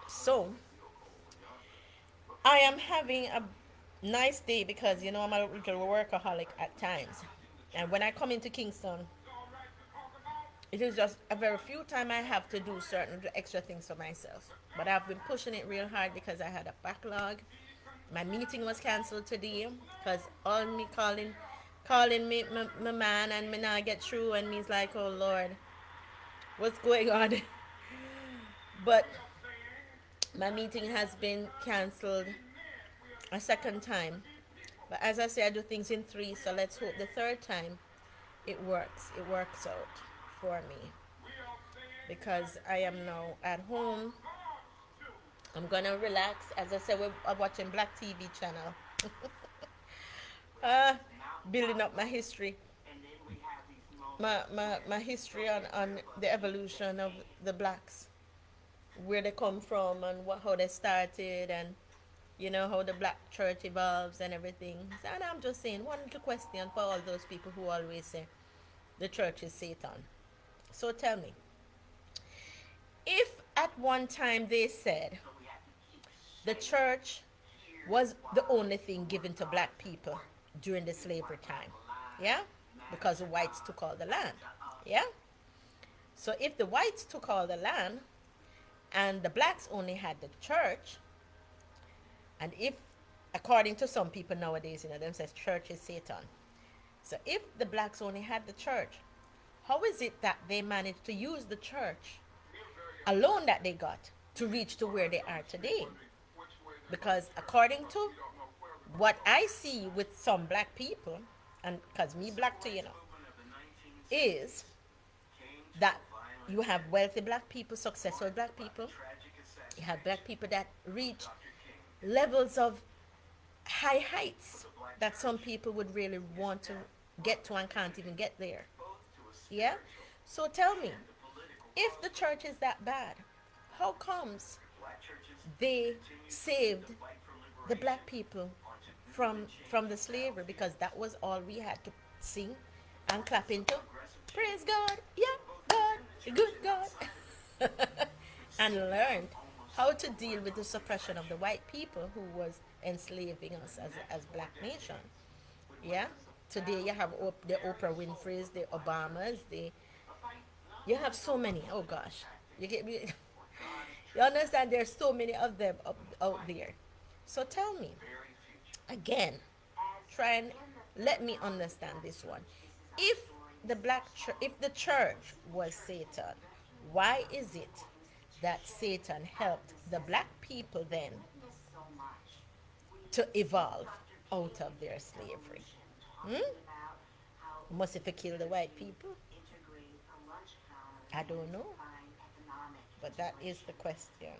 So, I am having a nice day because, I'm a little workaholic at times. And when I come into Kingston, it is just a very few time I have to do certain extra things for myself. But I've been pushing it real hard because I had a backlog. My meeting was cancelled today because all me calling me my man and me not get through and me's like, oh Lord, what's going on? But my meeting has been cancelled a second time. But as I say, I do things in three, so let's hope the third time it works. It works out for me because I am now at home. I'm gonna relax. As I said, we're watching Black TV channel. uh, Building up my history. My history on the evolution of the blacks, where they come from and how they started, and how the black church evolves and everything. And I'm just saying one little question for all those people who always say the church is Satan. So tell me, if at one time they said the church was the only thing given to black people during the slavery time, yeah, because the whites took all the land, yeah. So if the whites took all the land and the blacks only had the church, and if, according to some people nowadays, them says church is Satan. So if the blacks only had the church, how is it that they managed to use the church alone that they got to reach to where they are today? Because according to what I see with some black people, and because me black too, is that you have wealthy black people, successful black people. You have black people that reach levels of high heights that some people would really want to get to and can't even get there. Yeah? So tell me, if the church is that bad, how comes they saved the black people from the slavery? Because that was all we had to sing and clap into. Praise God, yeah, God, good God. And learned how to deal with the suppression of the white people who was enslaving us as black nation. Yeah? Today you have the Oprah Winfrey's, the Obamas, you have so many. Oh gosh. You get me? You understand there's so many of them out there. So tell me, again, try and let me understand this one. If if the church was Satan, why is it that Satan helped the black people then to evolve out of their slavery? Must if it kill the white people? I don't know. But that is the question.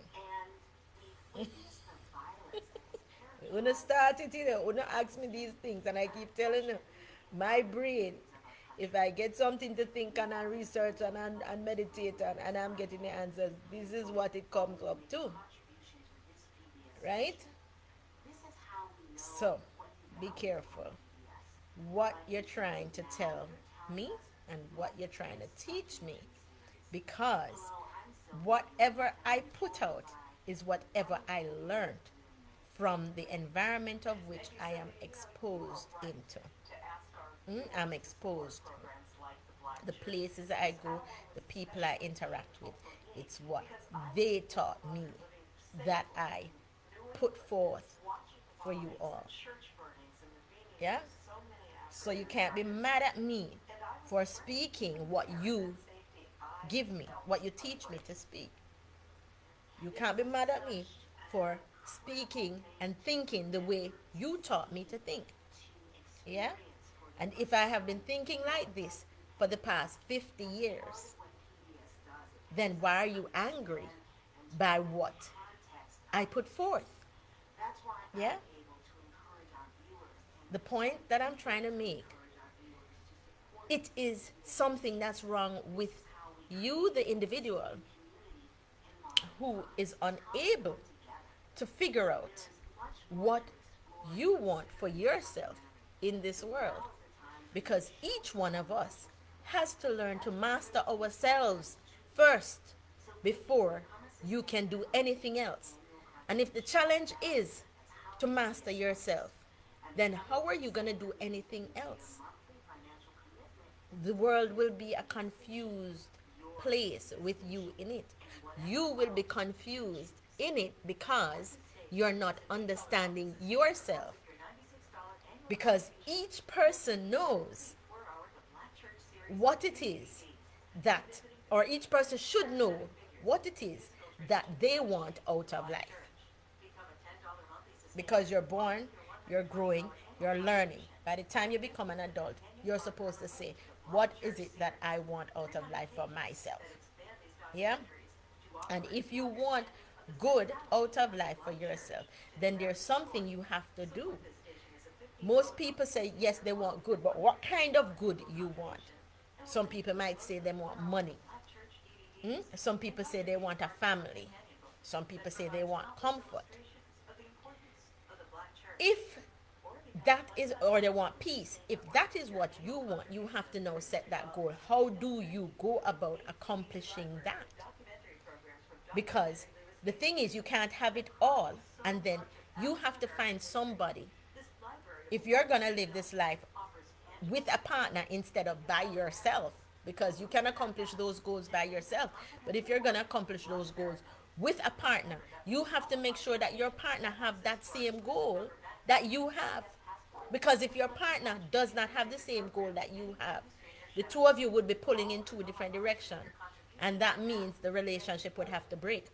When I start it, when you ask me these things, and I keep telling you, my brain, if I get something to think on and research and meditate on, and I'm getting the answers, this is what it comes up to. Right? So, be careful what you're trying to tell me and what you're trying to teach me, because whatever I put out is whatever I learned from the environment of which I am exposed into. I'm exposed. The places I go, the people I interact with, it's what they taught me that I put forth for you all. Yeah? So you can't be mad at me for speaking what you give me, what you teach me to speak. You can't be mad at me for speaking and thinking the way you taught me to think. Yeah? And if I have been thinking like this for the past 50 years, then why are you angry by what I put forth? Yeah? The point that I'm trying to make, it is something that's wrong with you, the individual, who is unable to figure out what you want for yourself in this world. Because each one of us has to learn to master ourselves first before you can do anything else. And if the challenge is to master yourself, then how are you going to do anything else? The world will be a confused place with you in it. You will be confused in it because you're not understanding yourself. Because each person knows what it is that, or each person should know what it is that they want out of life. Because you're born, you're growing, you're learning. By the time you become an adult, you're supposed to say, what is it that I want out of life for myself? Yeah? And if you want good out of life for yourself, then there's something you have to do. Most people say, yes, they want good, but what kind of good you want? Some people might say they want money. Some people say they want a family. Some people say they want comfort. If that is, or they want peace, if that is what you want, you have to now set that goal. How do you go about accomplishing that? Because the thing is, you can't have it all, and then you have to find somebody. If you're going to live this life with a partner instead of by yourself, because you can accomplish those goals by yourself, but if you're going to accomplish those goals with a partner, you have to make sure that your partner have that same goal that you have. Because if your partner does not have the same goal that you have, the two of you would be pulling in two different directions, and that means the relationship would have to break,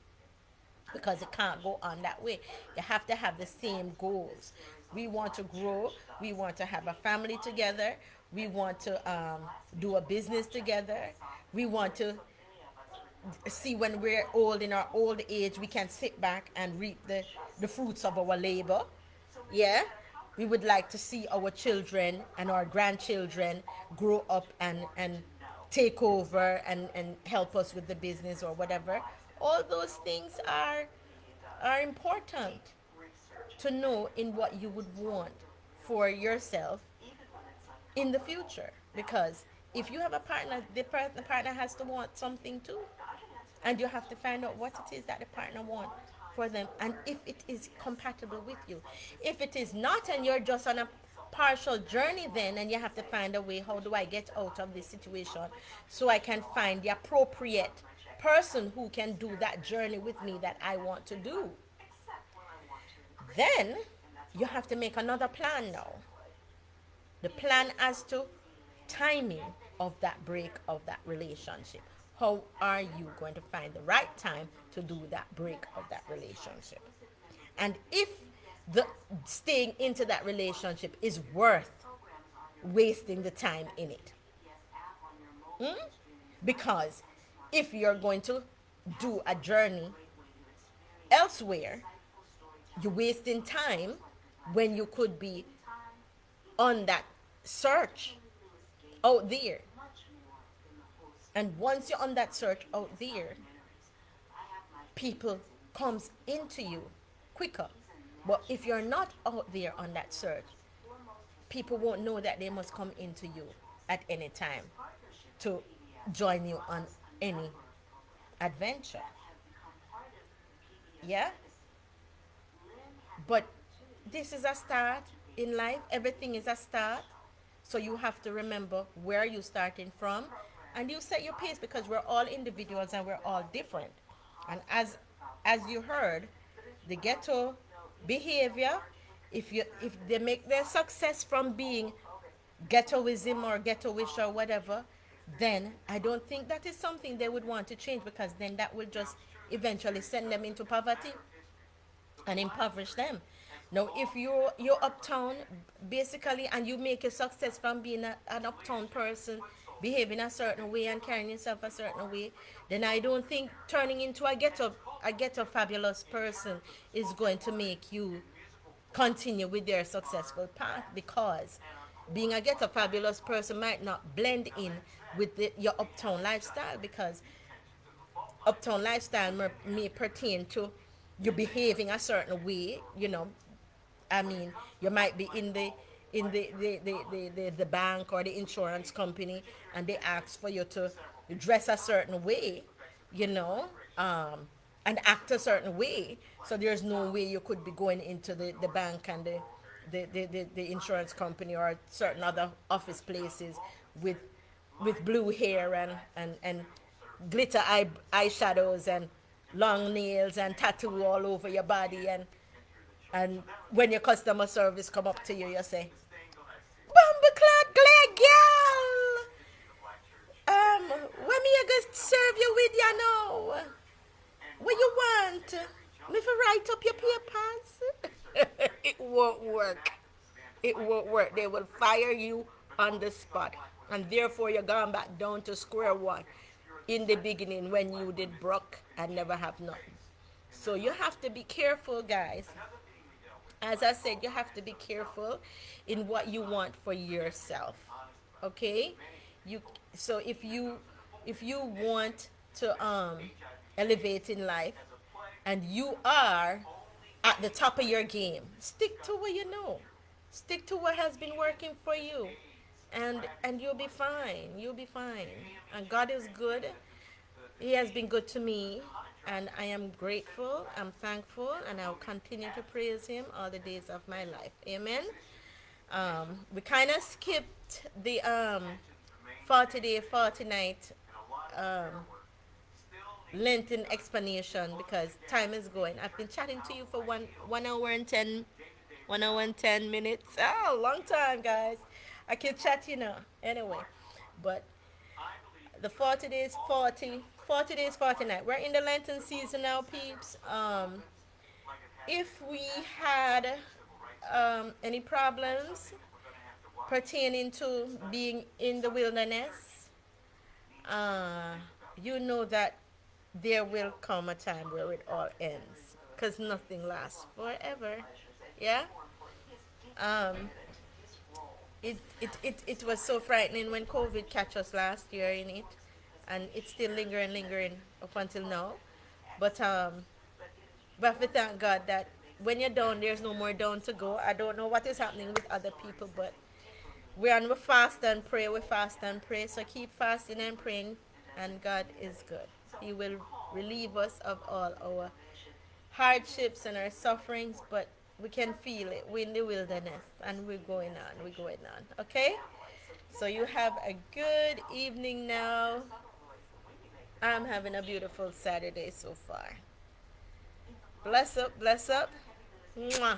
because it can't go on that way. You have to have the same goals. We want to grow. We want to have a family together. We want to do a business together. We want to see when we're old, in our old age, we can sit back and reap the fruits of our labor. Yeah? We would like to see our children and our grandchildren grow up and take over and help us with the business or whatever. All those things are important to know in what you would want for yourself in the future. Because if you have a partner, the partner has to want something too. And you have to find out what it is that the partner wants for them, and if it is compatible with you. If it is not, and you're just on a partial journey then, and you have to find a way, how do I get out of this situation so I can find the appropriate person who can do that journey with me that I want to do. Then you have to make another plan now. The plan as to timing of that break of that relationship. How are you going to find the right time to do that break of that relationship? And if the staying into that relationship is worth wasting the time in it. Because if you're going to do a journey elsewhere, you're wasting time when you could be on that search out there. And once you're on that search out there, people comes into you quicker. But if you're not out there on that search, people won't know that they must come into you at any time to join you on any adventure. Yeah? But this is a start in life. Everything is a start. So you have to remember where you're starting from, and you set your pace because we're all individuals and we're all different. And as you heard, the ghetto behavior, if they make their success from being ghettoism or ghettoish or whatever, then I don't think that is something they would want to change, because then that will just eventually send them into poverty and impoverish them. Now, if you're uptown basically, and you make a success from being an uptown person, behaving a certain way and carrying yourself a certain way, then I don't think turning into a ghetto fabulous person is going to make you continue with their successful path, because being a ghetto fabulous person might not blend in with your uptown lifestyle, because uptown lifestyle may pertain to you behaving a certain way, I mean, you might be in the bank or the insurance company, and they ask for you to dress a certain way, you know, um, and act a certain way. So there's no way you could be going into the bank and the insurance company or certain other office places with blue hair and glitter eyeshadows and long nails and tattoo all over your body, and when your customer service come up to you, you say, "Bumbleclad glad girl, when me I go serve you with you now? What you want? Me for write up your papers?" It won't work. It won't work. They will fire you on the spot, and therefore you're gone back down to square one in the beginning when you did broke and never have nothing. So you have to be careful, guys. As I said, you have to be careful in what you want for yourself. Okay? You so if you want to elevate in life, and you are at the top of your game, stick to what you know. Stick to what has been working for you. And you'll be fine. You'll be fine. And God is good. He has been good to me, and I am grateful, I'm thankful, and I'll continue to praise Him all the days of my life. Amen. We kind of skipped the 40 day, 40 night lenten explanation because time is going. I've been chatting to you for 1 hour and 10 minutes. Oh, long time, guys. I can chat, Anyway, but the 40 days, 40 days, 40 nights. We're in the Lenten season now, peeps. If we had any problems pertaining to being in the wilderness, uh, you know that there will come a time where it all ends, because nothing lasts forever. Yeah? Um, it was so frightening when COVID catch us last year in it, and it's still lingering up until now. But but we thank God that when you're down, there's no more down to go. I don't know what is happening with other people, but we're on, we fast and pray, we fast and pray. So keep fasting and praying, and God is good. He will relieve us of all our hardships and our sufferings, but we can feel it. We're in the wilderness, and we're going on. Okay? So you have a good evening now. I'm having a beautiful Saturday so far. Bless up, bless up. Mwah.